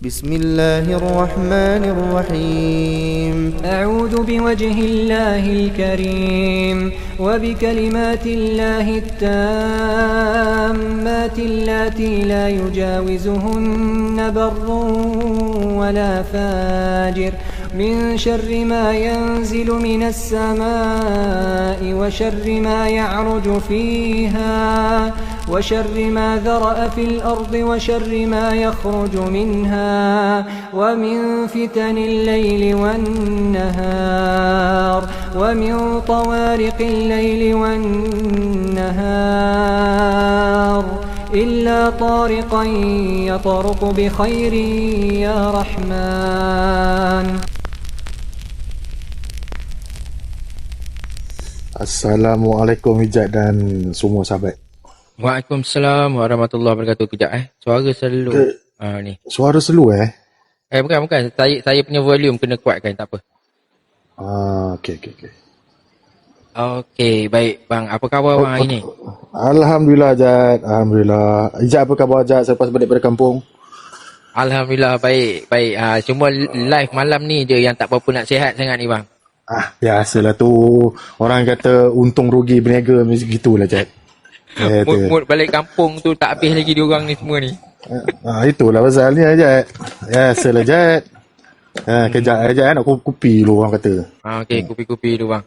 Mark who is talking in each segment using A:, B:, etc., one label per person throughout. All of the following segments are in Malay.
A: بسم الله الرحمن الرحيم
B: أعوذ بوجه الله الكريم وبكلمات الله التامات اللاتي لا يجاوزهن بر ولا فاجر من شر ما ينزل من السماء وشر ما يعرج فيها وشر ما ذرأ في الأرض وشر ما يخرج منها ومن فتن الليل والنهار ومن طوارق الليل والنهار إلا طارقا يطرق بخير يا رحمن.
C: Assalamualaikum Hijab dan semua sahabat.
D: Waalaikumsalam warahmatullahi wabarakatuh. Kejap suara selalu ni.
C: Suara slow
D: Bukan. Saya punya volume kena kuatkan, tak apa.
C: Okey.
D: Okey, baik bang. Apa khabar bang hari ni?
C: Alhamdulillah Jad. Alhamdulillah. Hijab apa khabar Jad selepas balik dari kampung?
D: Alhamdulillah baik. Cuma live malam ni je yang tak apa-apa nak sihat sangat ni bang.
C: Biasalah tu. Orang kata untung rugi berniaga macam gitulah Jad.
D: Mood balik kampung tu tak habis lagi diorang ni semua ni.
C: Itulah pasalnya Jad. Biasalah Jad. Kejap aja nak kopi dulu orang kata.
D: Okey, kopi dulu bang.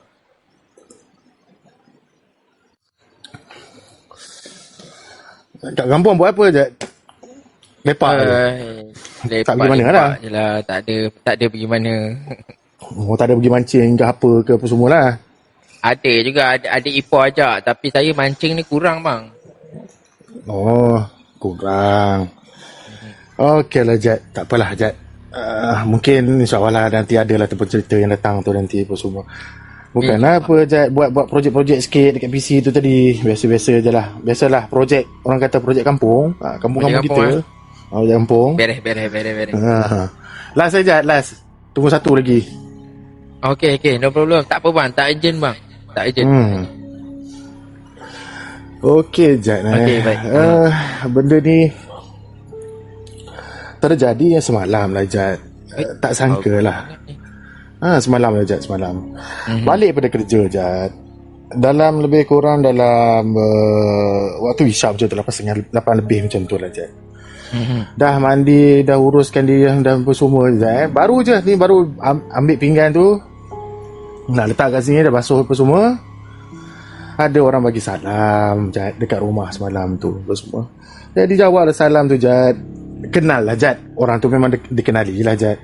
C: Kat kampung buat apa Jad? Lepak
D: lepak
C: pergi mana dah?
D: Jelah, tak ada pergi mana.
C: Tak ada pergi mancing ke apa semua lah.
D: Ada juga, ada ipar ajak. Tapi saya mancing ni kurang bang.
C: Kurang. Okey lah Jad. Tak apalah Jad. Mungkin insyaAllah lah nanti ada lah tempat cerita yang datang tu nanti apa semua. Bukanlah apa Jad. Buat projek-projek sikit dekat PC tu tadi. Biasa-biasa je lah. Biasalah projek. Orang kata projek kampung. Kampung-kampung kita. Projek kampung.
D: Beres.
C: Last Jad. Last. Tunggu satu lagi.
D: Okey. No problem. Tak apa bang. Tak urgent bang. Tak urgent.
C: Okey Jad.
D: Okey, baik.
C: Benda ni terjadi semalam lah Jad. Tak sangka lah. Semalam lah Jad. Balik pada kerja Jad. Dalam lebih kurang dalam waktu isyak macam tu, 8 lebih macam tu lah Jad. Dah mandi, dah uruskan diri dah apa semua Jad. Baru ambil pinggan tu, nak letak kat sini, dah basuh apa semua. Ada orang bagi salam Jad dekat rumah semalam tu apa semua. Jadi jawab lah salam tu Jad. Kenal lah Jad. Orang tu memang dikenali lah Jad.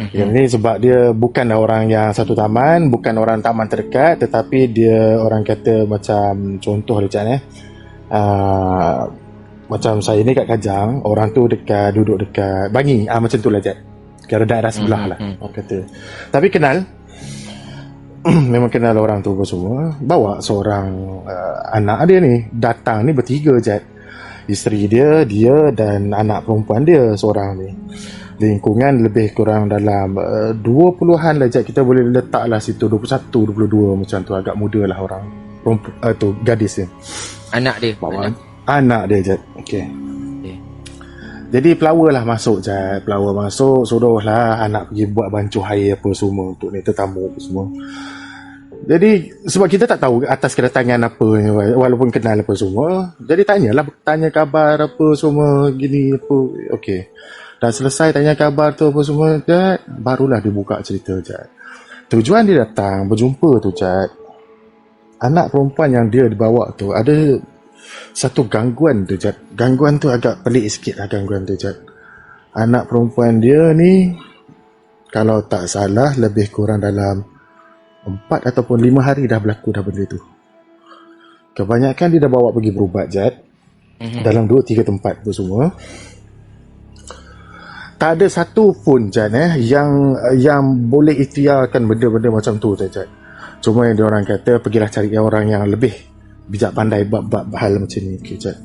C: Yang ni sebab dia bukanlah orang yang satu taman, bukan orang taman terdekat, tetapi dia orang kata macam contoh lah Jad macam saya ni kat Kajang, orang tu duduk dekat Bangi, macam tu lah Jad. Kira daerah sebelah lah orang kata. Tapi kenal. Memang kenal orang tu semua. Bawa seorang anak dia ni datang ni bertiga Jad. Isteri dia dan anak perempuan dia seorang ni. Lingkungan lebih kurang dalam 20-an lah Jad. Kita boleh letak lah situ 21, 22 macam tu. Agak muda lah orang tu gadis dia.
D: Anak dia.
C: Anak dia Jad. Okey. Jadi pelawa lah masuk Jad. Suruh lah anak pergi buat bancuh air apa semua untuk ni tetamu apa semua. Jadi sebab kita tak tahu atas kedatangan apa ni, walaupun kenal apa semua. Jadi tanya khabar apa semua gini apa. Okey. Dah selesai tanya khabar tu apa semua Jad, barulah dibuka cerita Jad. Tujuan dia datang berjumpa tu Jad, anak perempuan yang dia dibawa tu ada satu gangguan tu Jad. Gangguan tu agak pelik sikit lah gangguan tu Jad. Anak perempuan dia ni kalau tak salah lebih kurang dalam 4 ataupun 5 hari dah berlaku dah benda tu. Kebanyakan dia dah bawa pergi berubat Jad. Dalam 2-3 tempat tu semua. Tak ada satu pun Jad yang boleh ikhtiarkan benda-benda macam tu Jad. Cuma yang diorang kata pergilah cari orang yang lebih bijak pandai bab hal macam ni Jad.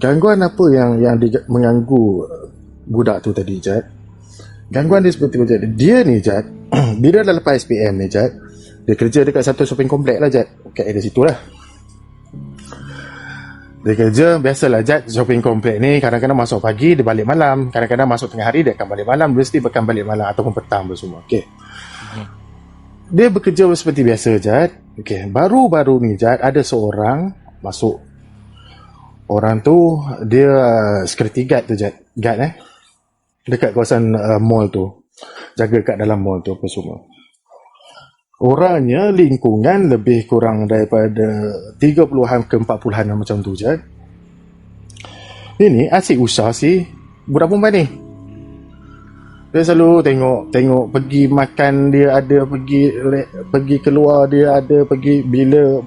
C: Gangguan apa yang mengganggu budak tu tadi Jad? Gangguan dia seperti Jad. Dia ni Jad, bila dah lepas SPM ni Jad, dia kerja dekat satu shopping komplek lah Jad. Kat area situ lah. Dia kerja, biasalah Jad, shopping komplek ni kadang-kadang masuk pagi, dia balik malam. Kadang-kadang masuk tengah hari, dia akan balik malam. Mesti akan balik malam ataupun petang semua. Okay. Dia bekerja seperti biasa Jad. Okay. Baru-baru ni Jad, ada seorang masuk. Orang tu, dia security guard tu Jad. Guard dekat kawasan mall tu. Jaga kat dalam mall tu apa semua. Orangnya lingkungan lebih kurang daripada 30-an ke 40-an macam tu je. Ini asyik usah si budak perempuan ni. Dia selalu tengok pergi makan dia ada, pergi keluar dia ada, pergi bila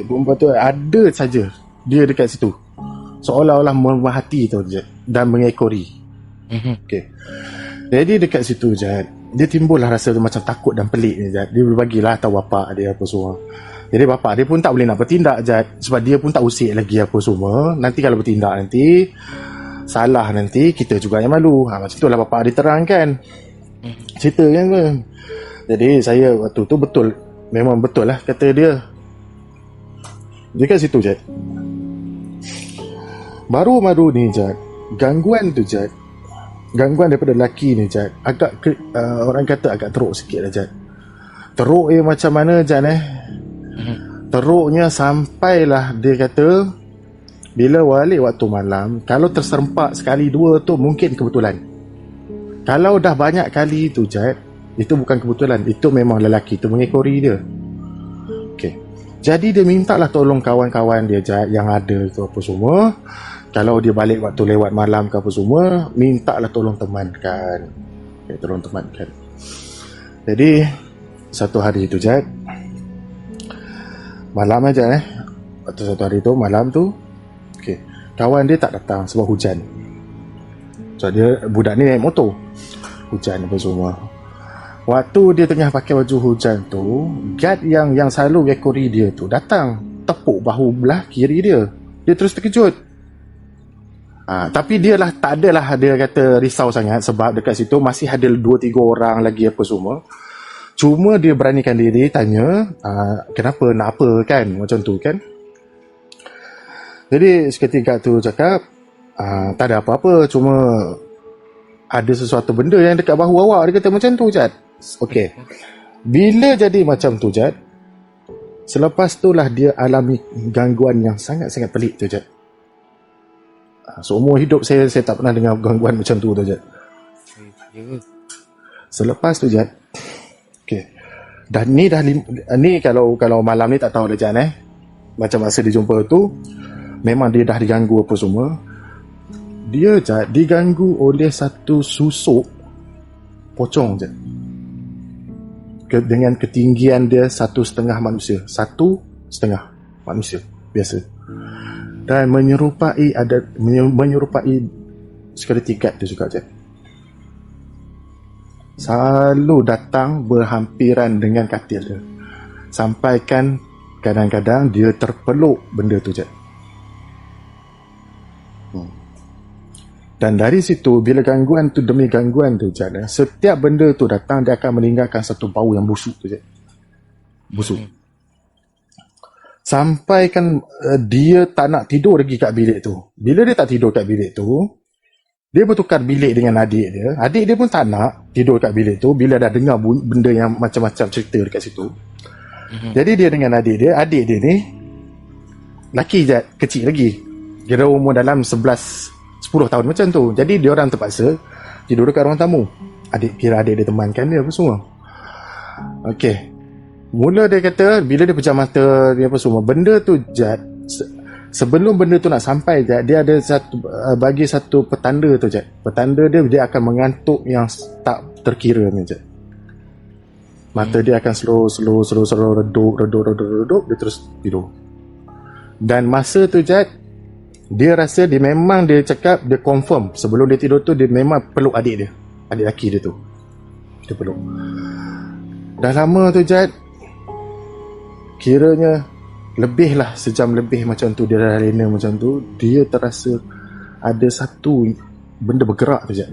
C: perempuan tu ada saja dia dekat situ. Seolah-olah memerhati tu je dan mengekori. Okay. Jadi dekat situ je dia timbullah rasa macam takut dan pelik ni Jad. Dia berbagilah tahu bapak dia apa semua. Jadi bapak dia pun tak boleh nak bertindak Jad, sebab dia pun tak usik lagi apa semua. Nanti kalau bertindak nanti salah, nanti kita juga yang malu. Macam itulah bapak dia terangkan cerita kan. Jadi saya waktu tu betul, memang betul lah kata dia. Dia kat situ Jad. Baru-baru ni Jad, gangguan tu Jad, gangguan daripada lelaki ni Jad, agak orang kata agak teruk sikit lah Jad. Teruk macam mana Jad teruknya sampailah dia kata bila balik waktu malam, kalau terserempak sekali dua tu mungkin kebetulan. Kalau dah banyak kali tu Jad, itu bukan kebetulan, itu memang lelaki tu mengekori dia. Okay. Jadi dia mintalah tolong kawan-kawan dia Jad yang ada tu apa semua. Kalau dia balik waktu lewat malam ke apa semua, mintalah tolong temankan. Okay, tolong temankan. Jadi satu hari tu Jad, malam aja waktu satu hari tu malam tu, okay, kawan dia tak datang sebab hujan. So dia, budak ni naik motor, hujan apa semua. Waktu dia tengah pakai baju hujan tu, guard yang selalu ekori dia tu datang, tepuk bahu belah kiri dia. Dia terus terkejut. Tapi dia lah tak adalah dia kata risau sangat sebab dekat situ masih ada 2-3 orang lagi apa semua. Cuma dia beranikan diri tanya, kenapa, nak apa kan, macam tu kan. Jadi seketika tu cakap, tak ada apa-apa, cuma ada sesuatu benda yang dekat bahu awak. Dia kata macam tu Jad. Okey. Bila jadi macam tu Jad, selepas tu lah dia alami gangguan yang sangat-sangat pelik tu Jad. Seumur hidup saya tak pernah dengar gangguan macam tu Jad. Selepas tu Jad, okay, dan ni dah ni kalau malam ni tak tahu dah Jad macam masa dia jumpa tu, memang dia dah diganggu apa semua. Dia Jad diganggu oleh satu susuk pocong Jad, dengan ketinggian dia 1,5 manusia, 1,5 manusia biasa, dan menyerupai security guard tu juga Jad. Selalu datang berhampiran dengan katil dia, sampaikan kadang-kadang dia terpeluk benda tu Jad. Dan dari situ, bila gangguan tu demi gangguan tu Jad, setiap benda tu datang, dia akan meninggalkan satu bau yang busuk tu Jad. Busuk. Sampai kan dia tak nak tidur lagi kat bilik tu. Bila dia tak tidur kat bilik tu, dia bertukar bilik dengan adik dia. Adik dia pun tak nak tidur kat bilik tu bila dah dengar benda yang macam-macam cerita dekat situ. Jadi dia dengan adik dia ni laki je, kecil lagi. Dia umur dalam 10 tahun macam tu. Jadi dia orang terpaksa tidur dekat ruang tamu. Adik dia temankan dia apa semua. Okey. Mula dia kata bila dia pejam mata dia apa semua, benda tu Jad, sebelum benda tu nak sampai Jad, dia ada bagi satu petanda tu Jad. Petanda dia akan mengantuk yang tak terkira ni Jad. Mata dia akan slow redup, dia terus tidur. Dan masa tu Jad, dia rasa dia cakap, dia confirm sebelum dia tidur tu dia memang peluk adik lelaki dia tu. Dia peluk. Dah lama tu Jad, kiranya lebih lah sejam lebih macam tu, dia dah lena macam tu, dia terasa ada satu benda bergerak tu Jad.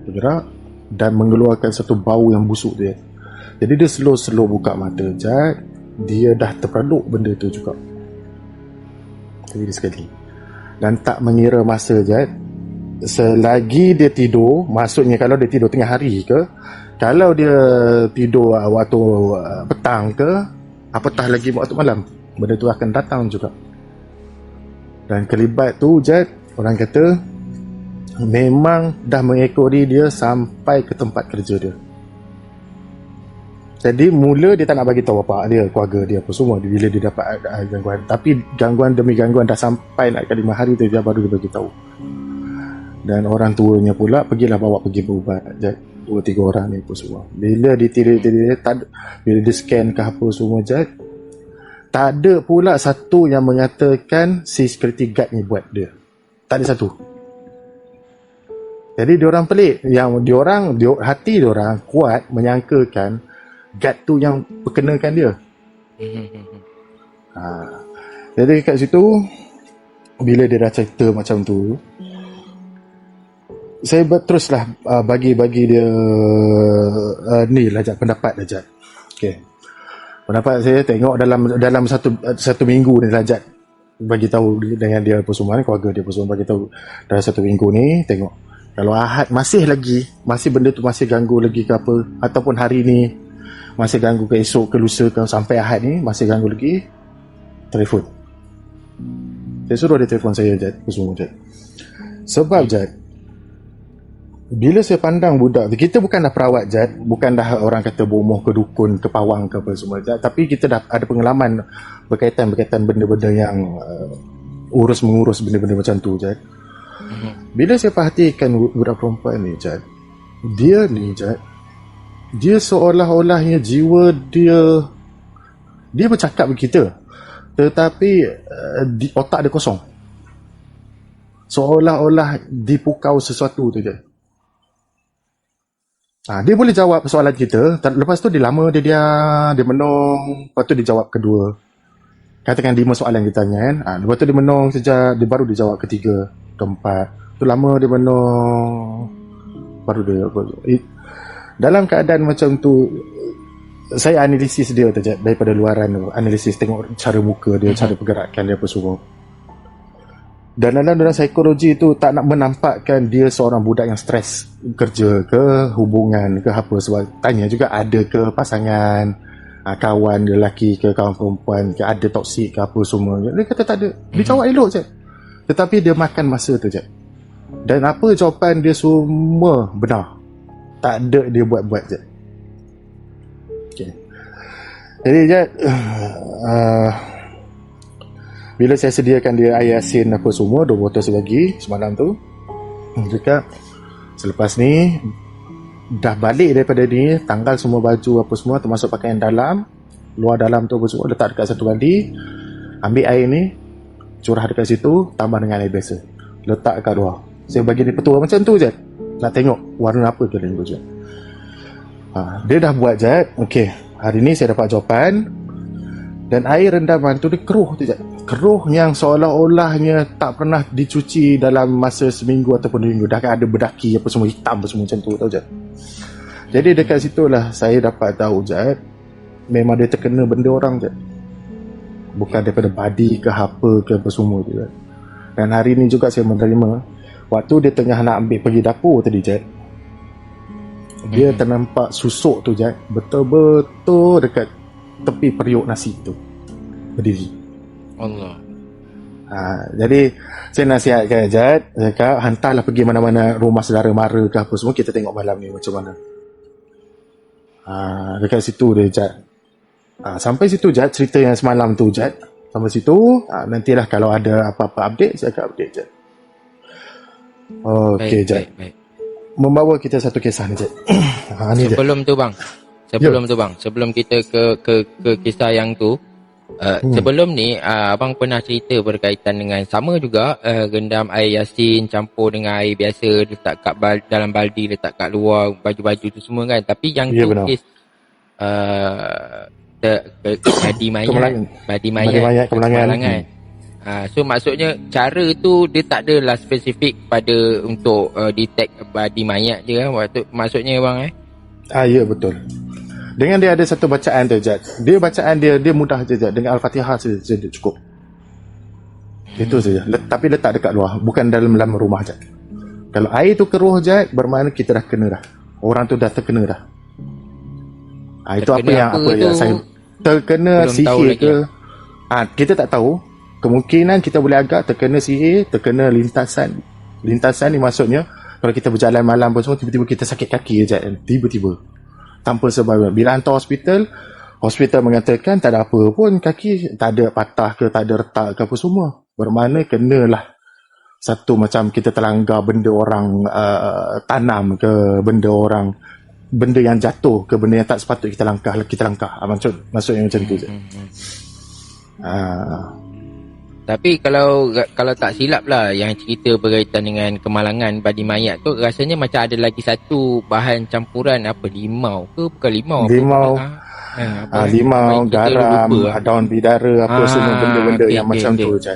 C: Bergerak dan mengeluarkan satu bau yang busuk dia. Jadi dia slow buka mata Jad, dia dah terpeluk benda tu juga. Jadi sekali. Dan tak mengira masa je. Selagi dia tidur, maksudnya kalau dia tidur tengah hari ke, kalau dia tidur waktu petang ke, apatah lagi waktu malam, benda tu akan datang juga. Dan kelibat tu je, orang kata memang dah mengekori dia sampai ke tempat kerja dia. Jadi mula dia tak nak bagi tahu bapak dia, keluarga dia apa semua bila dia dapat gangguan. Tapi gangguan demi gangguan dah sampai nak ke 5 hari tu dia baru dia bagi tahu. Dan orang tuanya pula pergilah bawa pergi berubat. 2-3 orang ni apa semua. Bila ditirik bila dia scan ke apa semua je, tak ada pula satu yang mengatakan si security guard ni buat dia. Tak ada satu. Jadi diorang pelik, yang hati diorang kuat menyangkakan guard tu yang perkenakan dia. Jadi kat situ bila dia dah cerita macam tu, saya teruslah bagi dia ni lah pendapat dia. Okey. Pendapat saya tengok dalam satu minggu ni Lajat bagi tahu dengan dia apa semua, keluarga dia apa semua, bagi tahu dalam 1 minggu ni tengok kalau Ahad masih benda tu masih ganggu lagi ke apa, ataupun hari ni masih ganggu ke esok ke lusa ke sampai Ahad ni masih ganggu lagi, telefon. Saya suruh dia telefon saya Jad, apa semua Jad. Sebab Jad, bila saya pandang budak, kita bukan dah perawat Jad, bukan dah orang kata bomoh ke dukun ke pawang ke apa semua Jad, tapi kita dah ada pengalaman berkaitan benda-benda yang mengurus benda-benda macam tu Jad. Bila saya perhatikan budak perempuan ni Jad, dia seolah-olahnya jiwa dia bercakap dengan kita, tetapi otak dia kosong, seolah-olah dipukau sesuatu tu je. Dia boleh jawab soalan kita, lepas tu dia lama dia menong, lepas tu dia jawab kedua. Katakan 5 soalan kita tanya kan, lepas tu dia menong saja, dia baru dia jawab ketiga, keempat. Tu lama dia menong, baru dia dalam keadaan macam tu. Saya analisis dia daripada luaran, analisis tengok cara muka dia, cara pergerakan dia apa semua. Dan dalam psikologi tu tak nak menampakkan dia seorang budak yang stres kerja ke, hubungan ke apa. Sebab tanya juga ada ke pasangan, kawan lelaki ke kawan perempuan ke, ada toksik ke apa semua. Dia kata tak ada. Dia jawab elok je. Tetapi dia makan masa tu je. Dan apa jawapan dia semua benar. Tak ada dia buat-buat je. Okay. Jadi je bila saya sediakan dia air asin apa semua, 2 botol saya bagi semalam tu, dekat selepas ni dah balik daripada ni, tanggal semua baju apa semua termasuk pakaian dalam, luar dalam tu apa semua letak dekat satu baldi, ambil air ni curah dekat situ, tambah dengan air biasa, letak kat luar. Saya bagi dia petua macam tu je, nak tengok warna apa ke lembut je. Dia dah buat je. Okey, hari ni saya dapat jawapan. Dan air rendaman tu dia keruh tu je, keruh yang seolah-olahnya tak pernah dicuci dalam masa seminggu ataupun 2 minggu, dah ada berdaki apa semua, hitam apa semua macam tu, tahu je. Jadi dekat situlah saya dapat tahu je, memang dia terkena benda orang je, bukan daripada body ke apa ke apa semua tu je. Dan hari ni juga saya menerima, waktu dia tengah nak ambil pergi dapur tadi je, dia ternampak susuk tu je, betul-betul dekat tepi periuk nasi tu berdiri.
D: Allah.
C: Jadi saya nasihatkan Jad, cakap hantarlah pergi mana-mana rumah saudara mara ke apa semua, kita tengok malam ni macam mana. Dekat situ dia Jad. Sampai situ Jad, cerita yang semalam tu Jad, sampai situ. Nantilah kalau ada apa-apa update saya akan update Jad. Okey Jad,
D: baik.
C: Membawa kita satu kisah ni Jad.
D: Sebelum tu bang, sebelum kita ke kisah yang tu, sebelum ni abang pernah cerita berkaitan dengan sama juga, rendam air yasin campur dengan air biasa, letak kat dalam baldi, letak kat luar, baju-baju tu semua kan. Tapi yang tu kes badi mayat kemalangan. So maksudnya cara tu dia tak adalah spesifik pada untuk detect badi mayat je kan, maksudnya bang
C: ya betul. Dengan dia ada satu bacaan tu Jad. Dia bacaan dia mudah je Jad. Dengan Al-Fatihah saja cukup. Itu saja. Tapi letak dekat luar, bukan dalam rumah je. Kalau air tu keruh je, bermakna kita dah kena dah. Orang tu dah terkena dah. Itu apa yang saya terkena sihir ke? Kita tak tahu. Kemungkinan kita boleh agak terkena sihir, terkena lintasan. Lintasan ni maksudnya kalau kita berjalan malam pun semua, tiba-tiba kita sakit kaki je, tiba-tiba tanpa sebab. Bila hantar hospital mengatakan tak ada apa pun, kaki tak ada patah ke, tak ada retak ke apa semua, bermakna kenalah satu macam kita terlanggar benda orang tanam ke, benda yang jatuh ke, benda yang tak sepatut kita langkah. Maksudnya macam tu je.
D: Tapi kalau tak silap lah, yang cerita berkaitan dengan kemalangan badi mayat tu, rasanya macam ada lagi satu bahan campuran, apa, limau ke, bukan limau,
C: limau, garam, daun bidara, apa semua benda-benda yang macam tu je.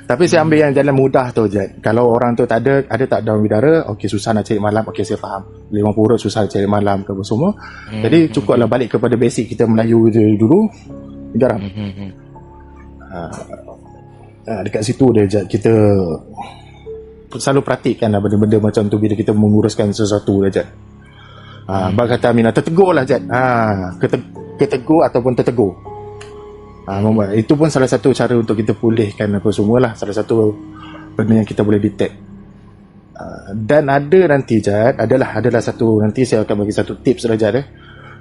C: Tapi saya ambil yang jalan mudah tu je. Kalau orang tu tak ada tak daun bidara, okey, susah nak cari malam, okey saya faham. Limau purut susah nak cari malam ke apa semua. Jadi cukuplah balik kepada basic kita Melayu je dulu, garam. Dekat situ dia je kita selalu praktikkan lah benda-benda macam tu bila kita menguruskan sesuatu je. Bang kata Aminah, tertegur lah Jad. Ketegur ataupun tertegur. Itu pun salah satu cara untuk kita pulihkan apa semualah. Salah satu benda yang kita boleh detect. Dan ada nanti Jad, adalah satu, nanti saya akan bagi satu tips lah Jad.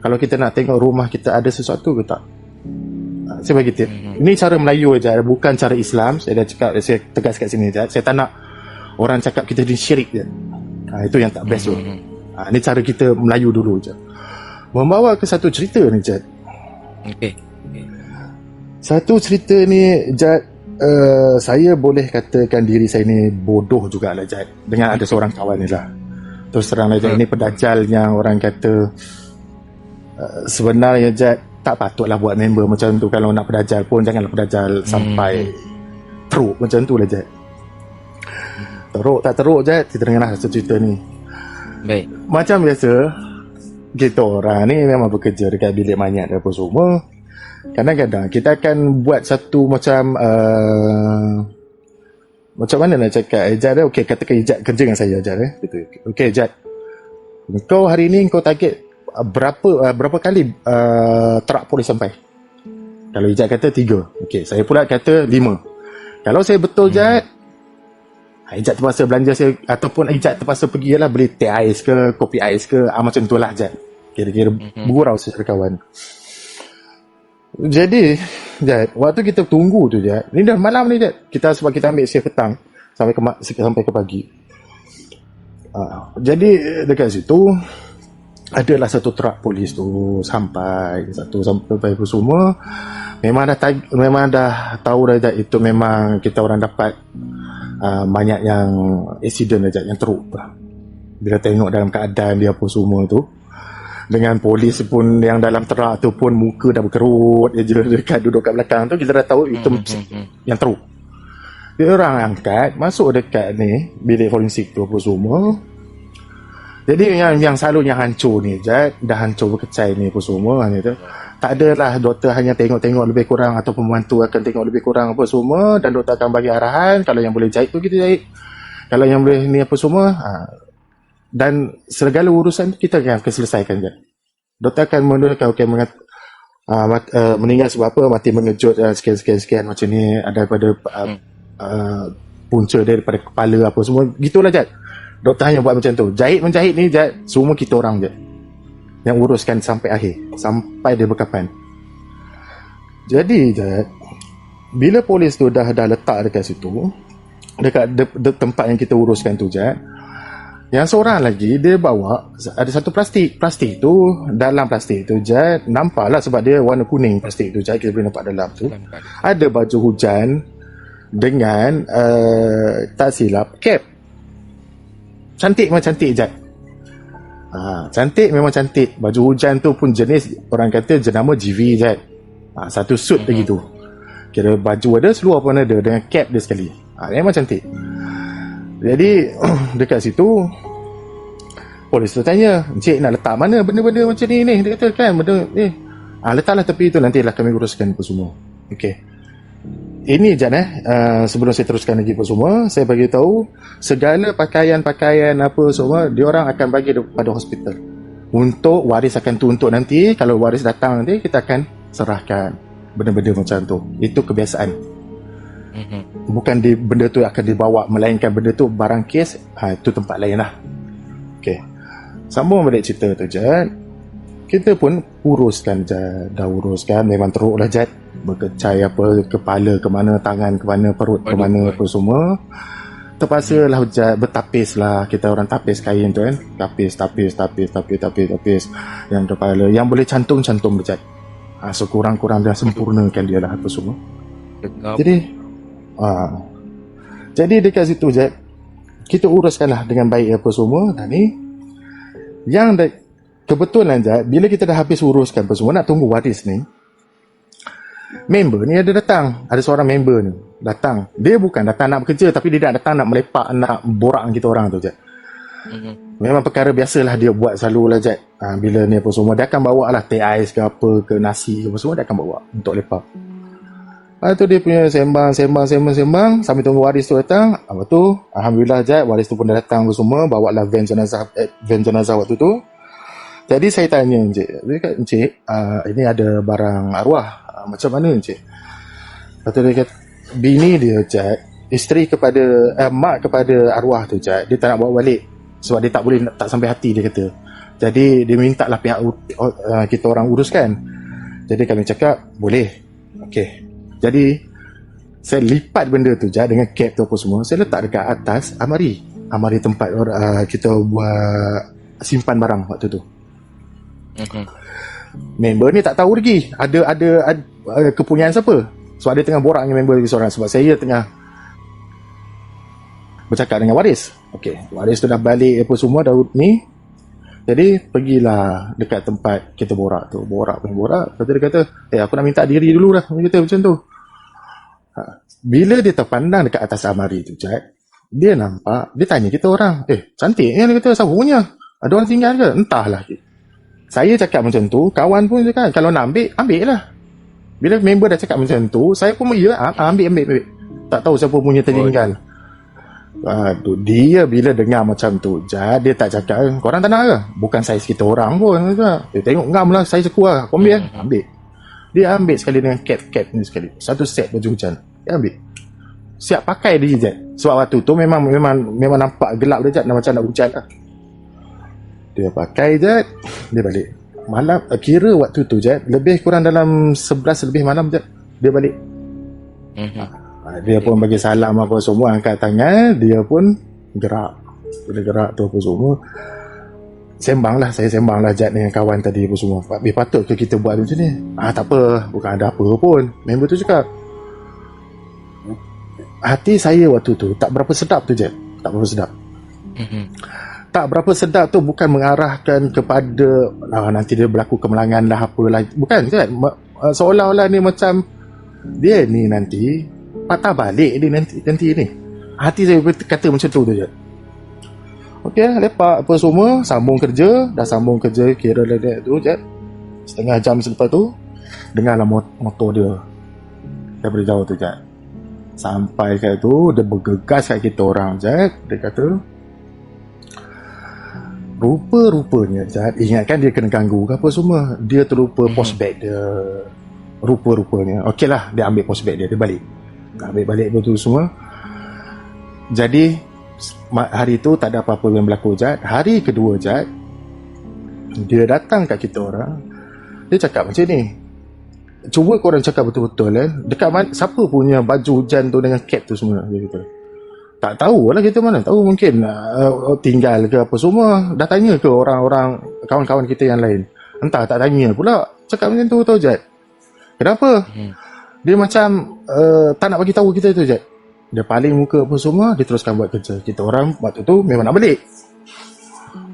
C: Kalau kita nak tengok rumah kita ada sesuatu ke tak, saya bagi tip. Ini cara Melayu Jad, bukan cara Islam. Saya dah cakap, saya tegas kat sini Jad. Saya tak nak orang cakap kita ni syirik Jad. Itu yang tak best tu. Ini cara kita Melayu dulu je. Membawa ke satu cerita ni Jad. Satu cerita ni Jad, saya boleh katakan diri saya ni bodoh jugalah Jad, dengan ada seorang kawan ni lah. Terus terang lah Jad, ini pedajal yang orang kata sebenarnya Jad tak patutlah buat member macam tu. Kalau nak pedajal pun janganlah pedajal sampai teruk macam tu lah Jad. Teruk tak teruk Jad, kita dengarlah satu cerita ni.
D: Baik. Macam
C: biasa, kita orang ni memang bekerja dekat bilik mayat apa semua. Kadang-kadang kita akan buat satu macam macam mana nak cakap Jad. Okey, katakan Jad kerja dengan saya Jad. Okey Jad, kau hari ni kau target berapa kali truk polis sampai? Kalau Jad kata 3, okey, saya pula kata 5. Kalau saya betul Jad, Ijat terpaksa belanja saya, ataupun Ijat terpaksa pergi lah beli teh ais ke, kopi ais ke, macam tu lah Jad. Kira-kira bergurau secara kawan. Jadi Jad, waktu kita tunggu tu Jad, ni dah malam ni Jad, sebab kita ambil shift petang sampai ke pagi. Jadi dekat situ adalah satu truk polis tu sampai semua. Memang dah tahu dah Jad, itu memang kita orang dapat banyak yang accident aja, yang teruk lah. Bila tengok dalam keadaan dia apa semua tu, dengan polis pun yang dalam truk tu pun muka dah berkerut je dekat duduk kat belakang tu, kita dah tahu itu yang teruk. Dia orang angkat masuk dekat ni bilik forensik tu apa semua. Jadi yang selalu yang hancur ni Jad, dah hancur berkecai ni apa semua ni tu. Tak adalah doktor hanya tengok-tengok lebih kurang, ataupun pembantu akan tengok lebih kurang apa semua, dan doktor akan bagi arahan, kalau yang boleh jahit tu kita jahit, kalau yang boleh ni apa semua, dan segala urusan kita akan selesaikan je. Doktor akan menentukan meninggal sebab apa, mati mengejut, sekian macam ni, ada pada punca dia, daripada kepala apa semua, gitulah Jad. Doktor hanya buat macam tu. Menjahit ni Jad, semua kita orang je yang uruskan sampai akhir, sampai dia berkapan. Jadi Jad, bila polis tu dah letak dekat situ, dekat tempat yang kita uruskan tu Jad, yang seorang lagi dia bawa ada satu plastik tu, dalam plastik tu Jad, nampaklah sebab dia warna kuning plastik tu Jad, kita boleh nampak dalam tu ada baju hujan dengan tak silap cap. Cantik memang cantik Jad. Cantik memang cantik. Baju hujan tu pun jenis, orang kata jenama GV Jad. Satu suit lagi tu. Kira baju ada, seluar pun ada, dengan cap dia sekali. Memang cantik. Jadi dekat situ polis tu tanya, "Encik nak letak mana benda-benda macam ni?" Dia kata kan benda ni. Letaklah tepi tu, nantilah kami uruskan apa semua. Okey. ini je sebelum saya teruskan lagi apa semua, saya bagi tahu segala pakaian-pakaian apa semua diorang akan bagi pada hospital. Untuk waris akan tuntut nanti, kalau waris datang nanti kita akan serahkan benda-benda macam tu. Itu kebiasaan. Bukan benda tu akan dibawa, melainkan benda tu barang kes, itu tempat lain lah. Okay, sambung balik cerita tu je. Kita pun uruskan je, dah uruskan, memang teruk lah Jad, berkecai apa, kepala ke mana, tangan ke mana, perut ke mana, apa semua. Terpaksa lah Jad, bertapis lah, kita orang tapis kain tu kan, tapis yang kepala, yang boleh cantum Jad. So kurang-kurang dah sempurnakan dia lah apa semua. Jadi dekat situ Jad, kita uruskan lah dengan baik apa semua. Dan ni yang kebetulan je, bila kita dah habis uruskan apa semua, nak tunggu waris ni, member ni ada datang. Ada seorang member ni datang. Dia bukan datang nak bekerja, tapi dia datang nak melepak, nak borak dengan kita orang tu je. Memang perkara biasalah dia buat selalu lah je. Bila ni apa semua, dia akan bawa lah teh ais ke apa ke, nasi ke apa semua, dia akan bawa untuk lepak. Lepas tu dia punya sembang sambil tunggu waris tu datang. Lepas tu alhamdulillah je, waris tu pun dah datang semua, bawa lah van jenazah waktu tu. Jadi saya tanya Encik, ini ada barang arwah, macam mana Encik? Lepas tu dia kata, bini dia Cik, isteri kepada mak kepada arwah tu Cik, dia tak nak bawa balik sebab dia tak sampai hati, dia kata. Jadi dia minta lah pihak kita orang uruskan. Jadi kami cakap boleh. Okey. Jadi saya lipat benda tu Cik dengan cap tu apa semua, saya letak dekat atas amari tempat kita buat simpan barang waktu tu. Member ni tak tahu lagi ada kepunyaan siapa, sebab dia tengah borak dengan member lagi seorang, sebab saya tengah bercakap dengan waris. Okey, waris tu dah balik apa semua dah ni. Jadi pergilah dekat tempat kita borak tu, borak. Lepas tu dia kata, aku nak minta diri dulu lah, dia kata macam tu. Bila dia terpandang dekat atas amari tu Jack, dia nampak, dia tanya kita orang, cantik ni, dia kata, siapa punya, ada orang tinggal ke? Entahlah. Saya cakap macam tu, kawan pun cakap, kalau nak ambil lah. Bila member dah cakap macam tu, saya pun ambil. Tak tahu siapa punya tertinggal. Dia bila dengar macam tu, dia tak cakap, korang tak nak ke? Bukan saiz kita orang pun. Dia tengok ngam lah, saiz aku lah, kau ambil. Ambil. Dia ambil sekali dengan cap ni sekali. Satu set baju hujan. Dia ambil. Siap pakai dia je. Sebab waktu tu memang nampak gelap dia je, macam nak hujan lah. Dia pakai je, dia balik. Malam, kira waktu tu je, lebih kurang dalam 11 lebih malam je, dia balik. Dia pun bagi salam apa semua, angkat tangan, dia pun gerak. Bila gerak tu apa semua, saya sembang lah Jad dengan kawan tadi apa semua. Patut ke kita buat macam ni? Tak apa, bukan ada apa pun. Member tu cakap, hati saya waktu tu tak berapa sedap tu Jad. Tak berapa sedap. Tak berapa sedap tu bukan mengarahkan kepada nanti dia berlaku kemelangan lah apalah, bukan Jad. Seolah-olah ni macam dia ni nanti patah balik dia nanti ni. Hati saya kata macam tu je. Okey, lepak apa semua, dah sambung kerja kira dah tu je. Setengah jam selepas tu dengarlah motor dia daripada jauh tu je. Sampai kat tu dia bergegas kat kita orang je. Dia kata, rupa-rupanya Jad, ingatkan dia kena ganggu ke apa semua, dia terlupa post bag dia. Rupa-rupanya okey lah, dia ambil post bag dia balik. Ambil balik betul semua. Jadi hari tu tak ada apa-apa yang berlaku Jad. Hari kedua Jad, dia datang kat kita orang, dia cakap macam ni, cuba korang cakap betul-betul dekat mana, siapa punya baju hujan tu dengan cap tu semua, dia kata. Tak tahu lah kita mana tahu, mungkin tinggal ke apa semua. Dah tanya ke orang-orang kawan-kawan kita yang lain, entah, tak tanya pula. Cakap macam tu tau Jad. Kenapa? Dia macam tak nak bagi tahu kita tu Jad. Dia paling muka apa semua, dia teruskan buat kerja. Kita orang waktu tu memang nak balik.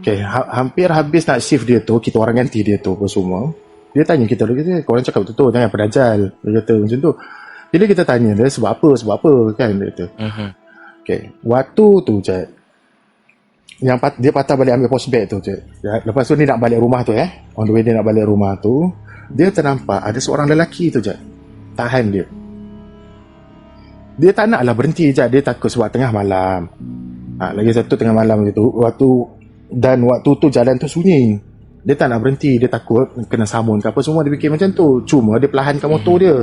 C: Okay, hampir habis nak shift dia tu, kita orang ganti dia tu apa semua. Dia tanya kita, korang cakap betul-betul, jangan pedajal. Dia kata macam tu. Bila kita tanya dia sebab apa kan, dia kata. Okay, waktu tu Jad, yang dia patah balik ambil post bag tu Jad. Lepas tu ni nak balik rumah tu on the way dia nak balik rumah tu, dia ternampak ada seorang lelaki tu Jad, tahan dia. Dia tak nak lah berhenti je. Dia takut sebab tengah malam. Lagi satu tengah malam gitu. Waktu tu jalan tu sunyi. Dia tak nak berhenti. Dia takut kena samun ke apa semua. Dia fikir macam tu. Cuma dia perlahankan motor dia.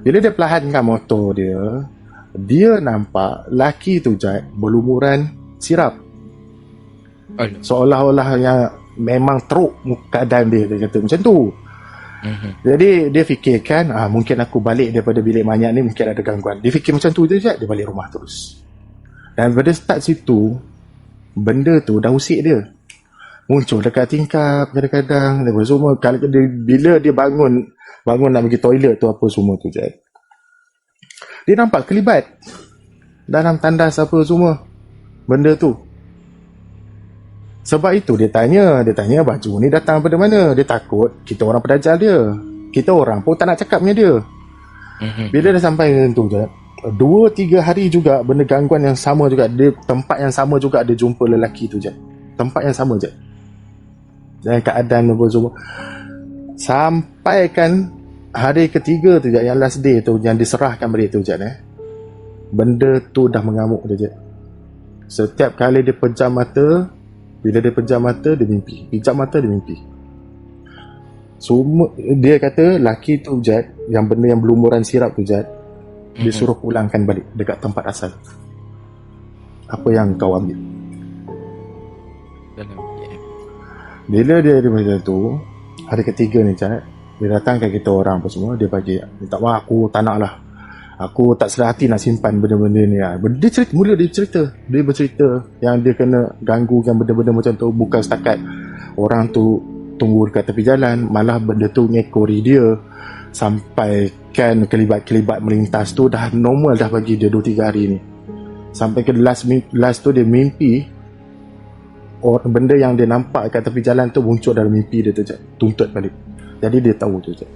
C: Bila dia perlahankan motor dia, dia nampak laki tu Jad berlumuran sirap. Seolah-olah yang memang teruk keadaan dia kata macam tu. Jadi dia fikirkan mungkin aku balik daripada bilik mayat ni mungkin ada gangguan. Dia fikir macam tu je, dia balik rumah terus. Dan pada start situ, benda tu dah usik dia. Muncul dekat tingkap kadang-kadang, lepas semua bila dia bangun nak pergi toilet tu apa semua tu je, dia nampak kelibat dalam tandas apa semua benda tu. Sebab itu dia tanya baju ni datang daripada mana. Dia takut kita orang pedajal dia. Kita orang pun tak nak cakap dengan dia. Bila dah sampai tu je, 2-3 hari juga benda gangguan yang sama juga. Dia tempat yang sama juga dia jumpa lelaki tu je. Tempat yang sama je. Dan keadaan apa semua. Sampai kan hari ketiga tu je, yang last day tu, yang diserahkan balik tu je, benda tu dah mengamuk dia je. Setiap kali dia pejam mata, bila dia pejam mata, dia mimpi. Pejam mata, dia mimpi. Semua, dia kata laki tu Jad, yang benda yang berlumuran sirap tu Jad, dia suruh pulangkan balik dekat tempat asal. Apa yang kau ambil? Bila dia macam tu, hari ketiga ni Jad, dia datang ke kita orang apa semua, dia bagi, minta maaf, aku tak nak lah. Aku tak sedar hati nak simpan benda-benda ni. Dia cerita, mula dia bercerita yang dia kena ganggukan benda-benda macam tu. Bukan setakat orang tu tunggu dekat tepi jalan, malah benda tu ngekori dia. Sampai kan kelibat-kelibat melintas tu dah normal dah bagi dia 2-3 hari ni. Sampai ke last tu dia mimpi, benda yang dia nampak kat tepi jalan tu muncul dalam mimpi dia tu je, tuntut balik. Jadi dia tahu tu je.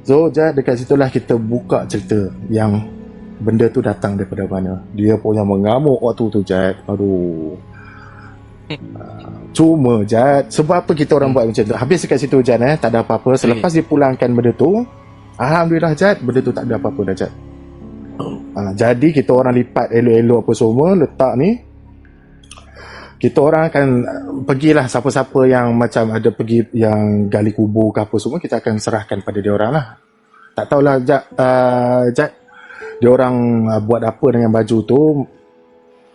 C: So, dekat situlah kita buka cerita yang benda tu datang daripada mana. Dia punya mengamuk waktu tu, Jad. Aduh. Cuma, Jad, sebab apa kita orang buat macam tu? Habis dekat situ, Jad, tak ada apa-apa. Selepas dia pulangkan benda tu, alhamdulillah, Jad, benda tu tak ada apa-apa dah, Jad. Jadi, kita orang lipat elok-elok apa semua, letak ni. Kita orang akan pergilah, siapa-siapa yang macam ada pergi yang gali kubur ke apa semua, kita akan serahkan pada dia orang lah. Tak tahulah Jad, dia orang buat apa dengan baju tu,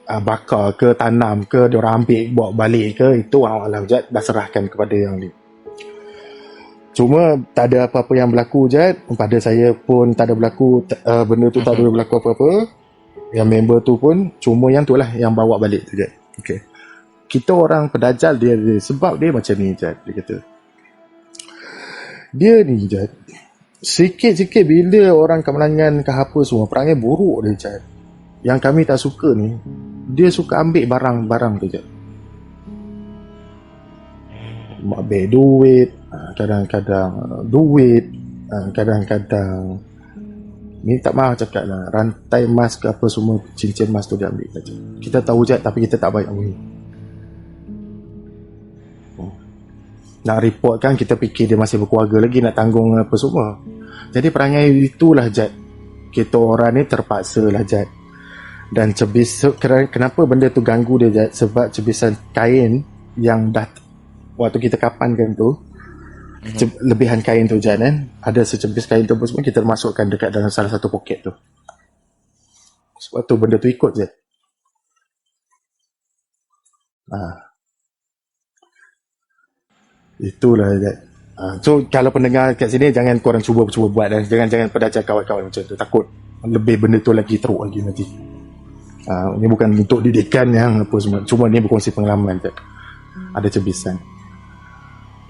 C: bakar ke, tanam ke, dia orang ambil bawa balik ke, itu Allah Jad dah serahkan kepada yang ni. Cuma tak ada apa-apa yang berlaku, Jad. Pada saya pun tak ada berlaku, benda tu tak ada berlaku apa-apa. Yang member tu pun, cuma yang tu lah yang bawa balik tu, Jad. Okay. Kita orang pedajal dia sebab dia macam ni, Jad. Dia kata dia ni, Jad, sikit-sikit bila orang kemalangan ke apa semua, perangai buruk dia, Jad. Yang kami tak suka ni, dia suka ambil barang-barang tu, Jad. Ambil duit, kadang-kadang duit, kadang-kadang minta maaf cakap lah, rantai emas ke apa semua, cincin emas tu dia ambil, Jad. Kita tahu, Jad, tapi kita tak baik ni. Nak report kan, kita fikir dia masih berkeluarga lagi, nak tanggung apa semua. Jadi perangai itulah, Jad. Kita orang ni terpaksa lah, Jad. Dan kenapa benda tu ganggu dia, Jad? Sebab cebisan kain yang dah waktu kita kapankan tu, lebihan kain tu, Jad, ada secebis kain tu semua kita masukkan dekat dalam salah satu poket tu. Sebab tu benda tu ikut, Jad. Itulah, Jad. So kalau pendengar kat sini, jangan korang cuba buat, dan jangan pedajal kawan-kawan macam tu. Takut lebih benda tu lagi teruk lagi nanti. Ini bukan untuk didikan yang apa semua, cuma ni berkongsi pengalaman, Jad. Ada cebisan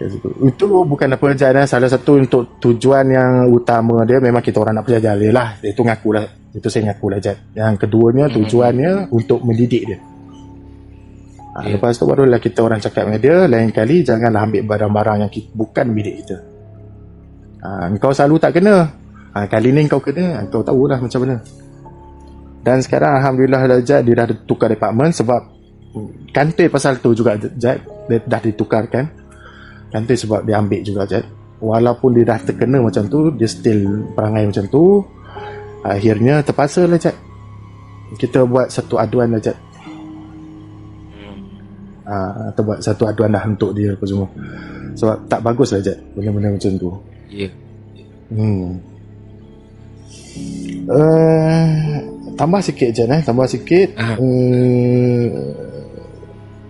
C: kat situ. Itu bukan apa, Jad. Salah satu untuk tujuan yang utama dia memang kita orang nak pedajal dia lah. Itu ngakulah, itu saya ngakulah, Jad. Yang keduanya tujuannya untuk mendidik dia. Lepas tu barulah kita orang cakap dengan dia, lain kali janganlah ambil barang-barang yang bukan milik kita. Kau selalu tak kena, kali ni kau kena, kau tahulah macam mana. Dan sekarang alhamdulillah Jad, dia dah tukar department. Sebab kantor pasal tu juga, Jad, dia dah ditukarkan kantor sebab dia ambil juga, Jad. Walaupun dia dah terkena macam tu, dia still perangai macam tu. Akhirnya terpaksa lah Jad, kita buat satu aduan lah Jad. Kita buat satu aduan dah untuk dia apa semua. Sebab tak bagus lah Jad benda-benda macam tu.
D: Ya.
C: Tambah sikit Jad, tambah sikit.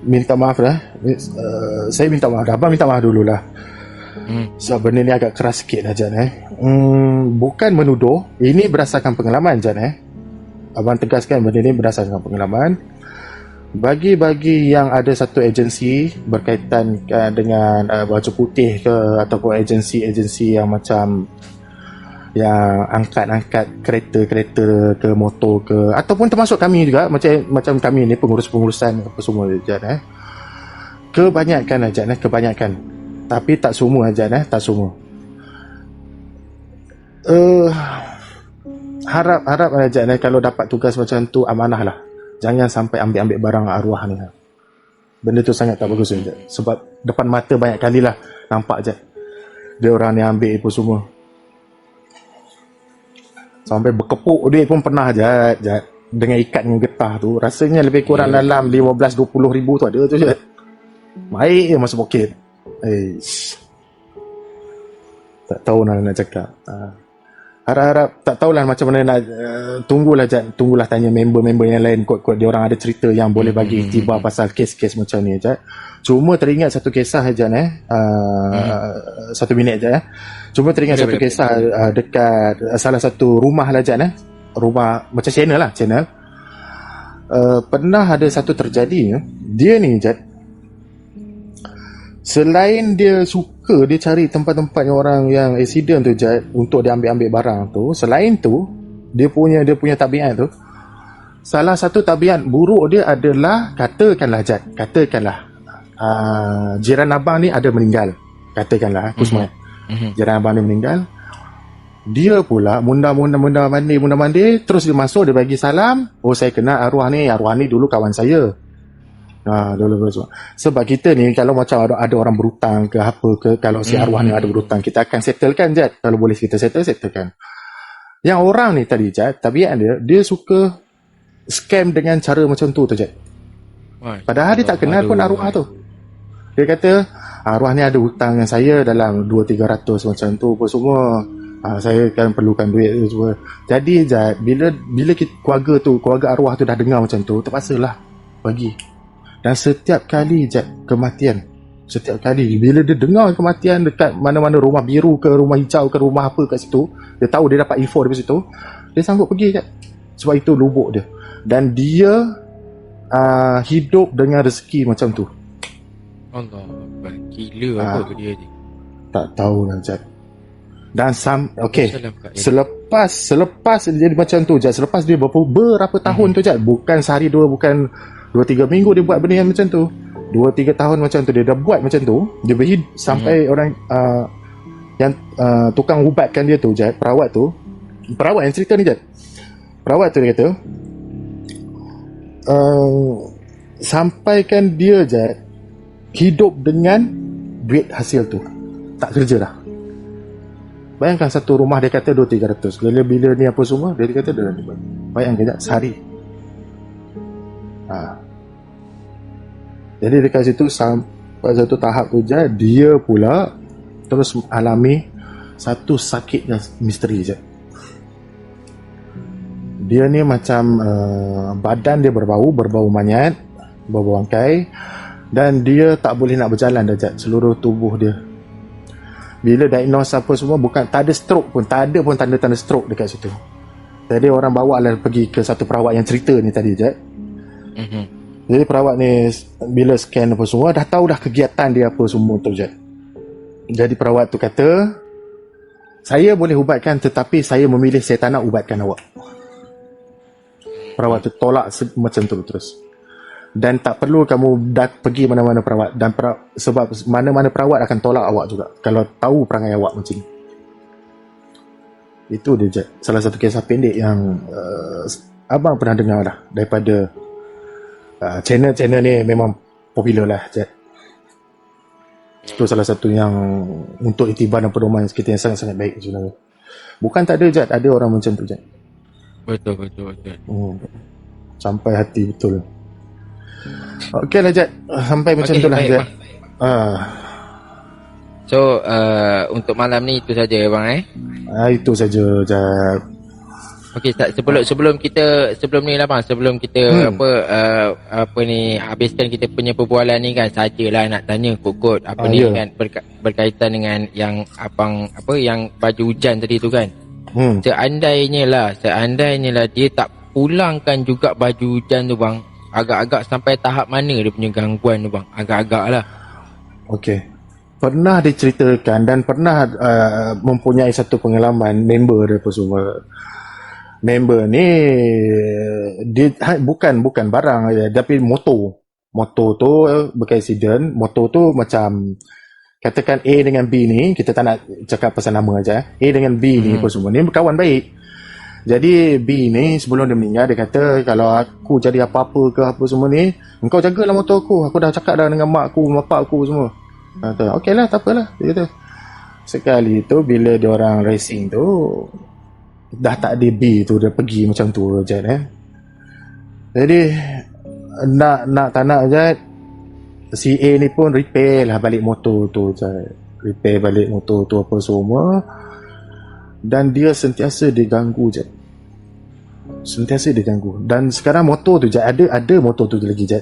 C: Minta maaf lah. Saya minta maaf, abang minta maaf dululah. Sebab benda ni agak keras sikit lah Jad. Bukan menuduh, ini berdasarkan pengalaman Jad. Abang tegaskan benda ni berdasarkan pengalaman. Bagi yang ada satu agensi berkaitan dengan baju putih ke, ataupun agensi yang macam yang angkat kereta ke, motor ke, ataupun termasuk kami juga, macam kami ni pengurus-pengurusan apa semua Jad. Kebanyakan Jad, kebanyakan, tapi tak semua Jad, tak semua. Harap Jad, kalau dapat tugas macam tu, amanah lah. Jangan sampai ambil barang arwah ni. Benda tu sangat tak bagus Jad. Sebab depan mata banyak kali lah nampak Jad, dia orang ni ambil apa semua. Sampai berkepuk duit pun pernah Jad. Dengan ikat dengan getah tu, rasanya lebih kurang dalam 15-20 ribu tu ada tu Jad. Baik je masuk poket. Tak tahu nak cakap. Harap-harap tak tahulah macam mana nak. Tunggulah Jad, tunggulah tanya member-member yang lain, kot dia orang ada cerita yang boleh bagi iktibar pasal kes-kes macam ni Jad. Cuma teringat satu kisah Jad, 1 minit Jad. Cuma teringat satu kisah dekat salah satu rumah lah Jad, rumah macam channel lah, pernah ada satu terjadi. Dia ni Jad, selain dia suka, dia cari tempat-tempat yang orang yang accident tu Jad, untuk dia ambil barang tu. Selain tu, dia punya tabiat tu, salah satu tabiat buruk dia adalah, katakanlah Jad, jiran abang ni ada meninggal, katakanlah aku semangat. Jiran abang ni meninggal, dia pula munda mandi, terus dia masuk, dia bagi salam, saya kenal arwah ni dulu kawan saya. Dulu. Sebab kita ni kalau macam ada orang berhutang ke apa ke, kalau si arwah ni ada berhutang, kita akan settlekan Jad. Kalau boleh kita settlekan. Yang orang ni tadi Jad, tabiat dia suka scam dengan cara macam tu Jad. Padahal dia tak kenal pun arwah tu. Dia kata arwah ni ada hutang dengan saya dalam 200-300 macam tu apa semua. Saya kan perlukan duit tu semua. Jadi Jad, bila keluarga arwah tu dah dengar macam tu, terpaksalah bagi. Dan setiap kali Jad kematian, setiap kali bila dia dengar kematian dekat mana-mana, rumah biru ke, rumah hijau ke, rumah apa kat situ, dia tahu, dia dapat info dari situ, dia sanggup pergi Jad. Sebab itu lubuk dia. Dan dia hidup dengan rezeki macam tu.
D: Allah, gila apa dia ni.
C: Tak tahulah Jad. Dan selepas jadi macam tu Jad, selepas dia berapa tahun tu Jad, bukan sehari dua, bukan 2-3 minggu dia buat benda yang macam tu, 2-3 tahun macam tu, dia dah buat macam tu. Dia sampai orang yang tukang ubatkan dia tu Jad, perawat yang cerita ni Jad, perawat tu dia kata sampaikan dia Jad hidup dengan duit hasil tu, tak kerja dah. Bayangkan satu rumah dia kata 200-300, bila ni apa semua dia kata dia bayangkan Jad, sehari. Jadi dekat situ sampai satu tahap tu je, dia pula terus alami satu sakit yang misteri je. Dia ni macam badan dia berbau manyat, berbau bangkai, dan dia tak boleh nak berjalan dah Jad, seluruh tubuh dia. Bila diagnose apa semua, bukan, tak ada stroke pun, tak ada pun tanda-tanda stroke dekat situ. Jadi orang bawa lah pergi ke satu perawat yang cerita ni tadi Jad. Jadi perawat ni bila scan apa semua, dah tahu dah kegiatan dia apa semua tu Jad. Jadi perawat tu kata, saya boleh ubatkan, tetapi saya memilih saya tak nak ubatkan awak. Perawat tu tolak macam tu terus. Dan tak perlu kamu pergi mana-mana perawat, dan sebab mana-mana perawat akan tolak awak juga kalau tahu perangai awak macam ni. Itu dia Jad, salah satu kisah pendek yang abang pernah dengar lah daripada channel ni. Memang popular lah Jad. Itu salah satu yang untuk iktibar dan pedoman kita yang sangat-sangat baik sebenarnya. Bukan tak ada Jad, ada orang macam tu Jad.
D: Betul.
C: Sampai hati betul. Okey lah Jad, sampai macam
D: Okey,
C: tu lah
D: baik,
C: Jad.
D: bang. So untuk malam ni itu saja bang
C: Itu saja Jad.
D: Okey, sebelum ni lah bang, sebelum kita apa ni habiskan kita punya perbualan ni kan, sajalah nak tanya kot apa ni kan berkaitan dengan yang abang yang baju hujan tadi tu kan. Seandainya lah dia tak pulangkan juga baju hujan tu bang, agak-agak sampai tahap mana dia punya gangguan tu bang, agak-agak lah.
C: Okey, pernah diceritakan dan pernah mempunyai satu pengalaman member dia pun semua. Member ni dia bukan barang tapi motor tu berkaisiden. Motor tu macam katakan A dengan B ni, kita tak nak cakap pasal nama aja. A dengan B ni pun semua ni berkawan baik. Jadi B ni sebelum dia meninggal dia kata, kalau aku jadi apa-apa ke apa semua ni, engkau jagalah motor aku dah cakap dah dengan mak aku, bapak aku semua. Kata okey lah, tak apalah, dia kata. Sekali tu bila dia orang racing tu dah tak ada B tu, dia pergi macam tu je Jadi nak tak nak je si A ni pun repair lah balik motor tu je. Repair balik motor tu apa semua. Dan dia sentiasa diganggu je. Dan sekarang motor tu je ada motor tu je lagi je.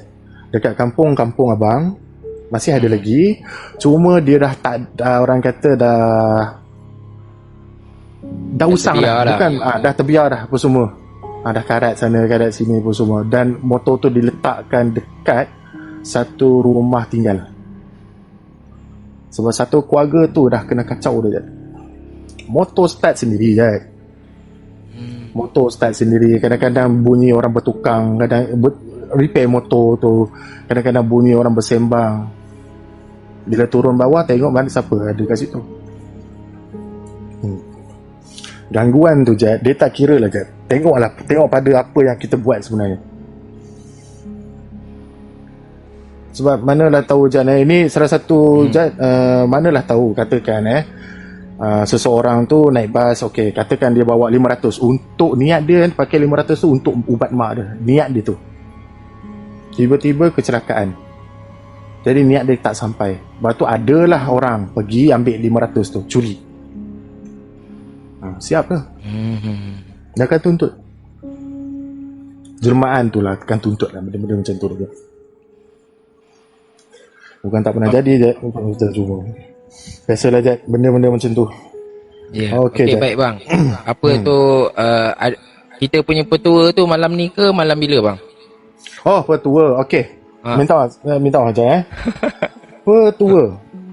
C: Dekat kampung abang masih ada lagi. Cuma dia dah tak orang kata dah usang dah. Bukan dah terbiar dah apa semua. Dah karat sana karat sini apa semua. Dan motor tu diletakkan dekat satu rumah tinggal. Sebab satu keluarga tu dah kena kacau dah je. Motor start sendiri je. Kadang-kadang bunyi orang bertukang, kadang repair motor tu, kadang-kadang bunyi orang bersembang. Bila turun bawah tengok mana siapa ada kat situ. Gangguan tu je, dia tak kira lah je. Tengok pada apa yang kita buat sebenarnya. Sebab manalah tahu je, ini salah satu manalah tahu, katakan seseorang tu naik bas, okey, katakan dia bawa 500, untuk niat dia pakai 500 tu untuk ubat mak dia, niat dia tu. Tiba-tiba kecelakaan, jadi niat dia tak sampai. Lepas tu adalah orang pergi ambil 500 tu, curi. Siap ke? Dia akan tuntut. Jelmaan tu lah akan tuntut lah, benda-benda macam tu juga. Bukan tak pernah jadi je, kita cuma biasalah je benda-benda macam tu.
D: Okey, baik bang. Apa tu kita punya petua tu malam ni ke malam bila bang?
C: Oh, petua. Okey. Minta aja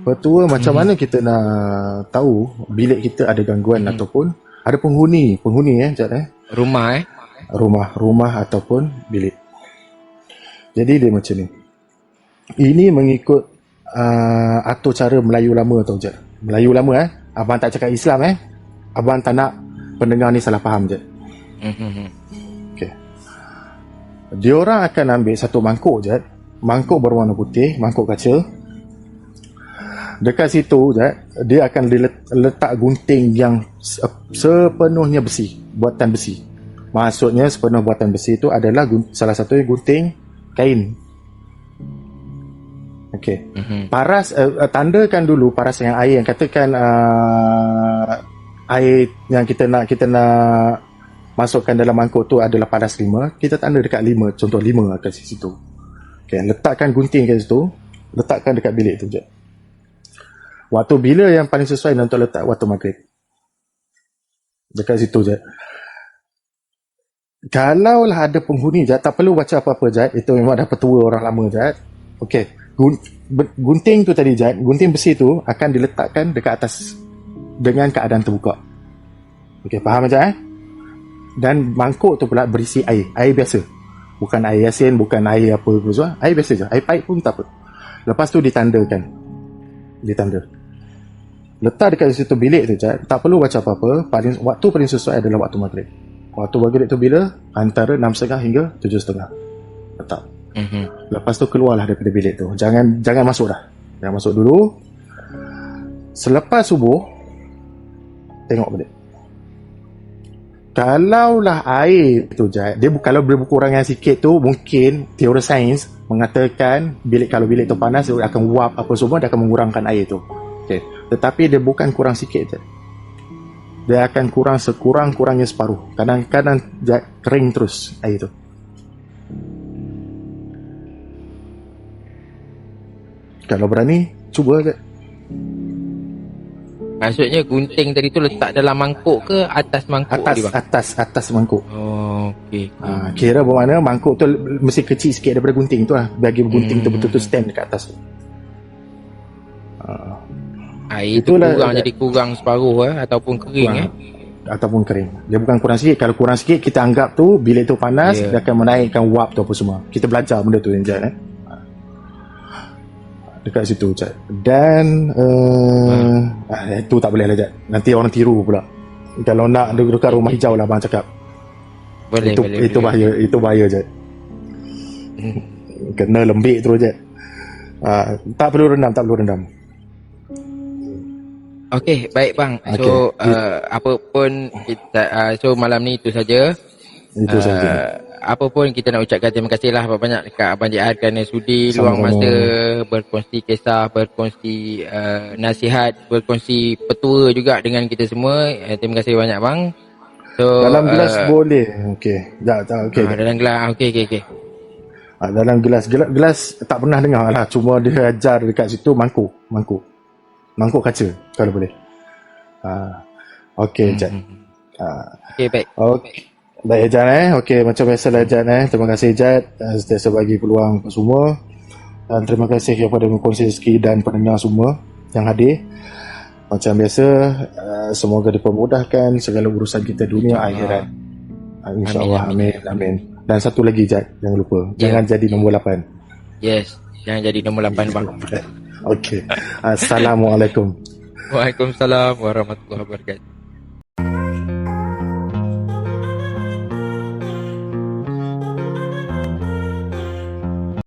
C: Petua macam mana kita nak tahu bilik kita ada gangguan ataupun ada penghuni rumah ataupun bilik. Jadi dia macam ni. Ini mengikut atur cara Melayu lama tau je. Melayu lama abang tak cakap Islam abang tak nak pendengar ni salah faham je. Okey. Diorang akan ambil satu mangkuk je, mangkuk berwarna putih, mangkuk kaca. Dekat situ je dia akan letak gunting yang sepenuhnya besi, buatan besi. Maksudnya sepenuh buatan besi itu adalah salah satunya gunting kain. Okey. Paras, tandakan dulu paras yang air yang katakan air yang kita nak masukkan dalam mangkuk tu adalah paras 5, kita tanda dekat 5, contoh 5 kat situ. Okey, letakkan gunting kat situ, letakkan dekat bilik tu je. Waktu bila yang paling sesuai untuk letak waktu maghrib. Dekat situ je. Kalaulah ada penghuni je, tak perlu baca apa-apa je, itu memang dah petua orang lama je. Okey. Gunting tu tadi Jad, gunting besi tu akan diletakkan dekat atas dengan keadaan terbuka. Okey, faham Jad? Dan mangkuk tu pula berisi air biasa. Bukan air yasin, bukan air apa semua, air biasa je. Air paip pun tak apa. Lepas tu ditandakan. Letak dekat situ bilik tu Jad, tak perlu baca apa-apa. Waktu paling sesuai adalah waktu maghrib. Waktu maghrib tu bila? Antara 6.30 hingga 7.30. Letak. Lepas tu keluarlah daripada bilik tu. Jangan masuk dah. Jangan masuk dulu. Selepas subuh tengok balik. Kalaulah air tu Jad, kalau dia berkurangan sikit tu, mungkin teori sains mengatakan kalau bilik tu panas, dia akan uap apa semua, dia akan mengurangkan air tu. Okay. Tetapi dia bukan kurang sikit Jad. Dia akan kurang sekurang-kurangnya separuh. Kadang-kadang Jad, kering terus air tu. Kalau berani, cuba Jad.
D: Maksudnya gunting tadi tu letak dalam mangkuk ke atas mangkuk tadi bang?
C: Atas mangkuk.
D: Oh, okey.
C: Kira bermakna mangkuk tu mesti kecil sikit daripada gunting tu lah. Bagi gunting tu betul-betul stand dekat atas tu.
D: Air tu kurang jadi kurang separuh ataupun kering
C: ataupun kering. Dia bukan kurang sikit. Kalau kurang sikit, kita anggap tu bilik tu panas, dia akan menaikkan uap tu apa semua. Kita belajar benda tu Jad. Dekat situ Jad. Dan itu tak boleh lah Jad. Nanti orang tiru pula. Kalau nak dekat rumah hijau lah abang cakap.
D: Boleh.
C: Itu bahaya Jad. Kena lembik terus Jad. Tak perlu rendam. Okey,
D: baik bang. So apa pun kita malam ni itu saja. Apa pun kita nak ucapkan terima kasih lah banyak dekat Abang JR kerana sudi luang masa berkongsi kisah, berkongsi nasihat, berkongsi petua juga dengan kita semua. Terima kasih banyak bang. So
C: dalam gelas boleh. Okey. Okey.
D: Dalam gelas okey.
C: Dalam gelas tak pernah dengar lah, cuma dia ajar dekat situ mangkuk kaca kalau boleh. Okey Jad.
D: Okey baik.
C: Okey. Baik Jad Okey, macam biasalah Jad terima kasih Jad sentiasa bagi peluang semua, dan terima kasih kepada pengkongsi rezeki dan pendengar semua yang hadir. Macam biasa, semoga dipermudahkan segala urusan kita dunia akhirat. InsyaAllah. Amin. Dan satu lagi Jad, jangan lupa, jangan jadi nombor 8.
D: Yes, jangan jadi nombor 8 bang.
C: Okey. Assalamualaikum.
D: Waalaikumsalam warahmatullahi wabarakatuh.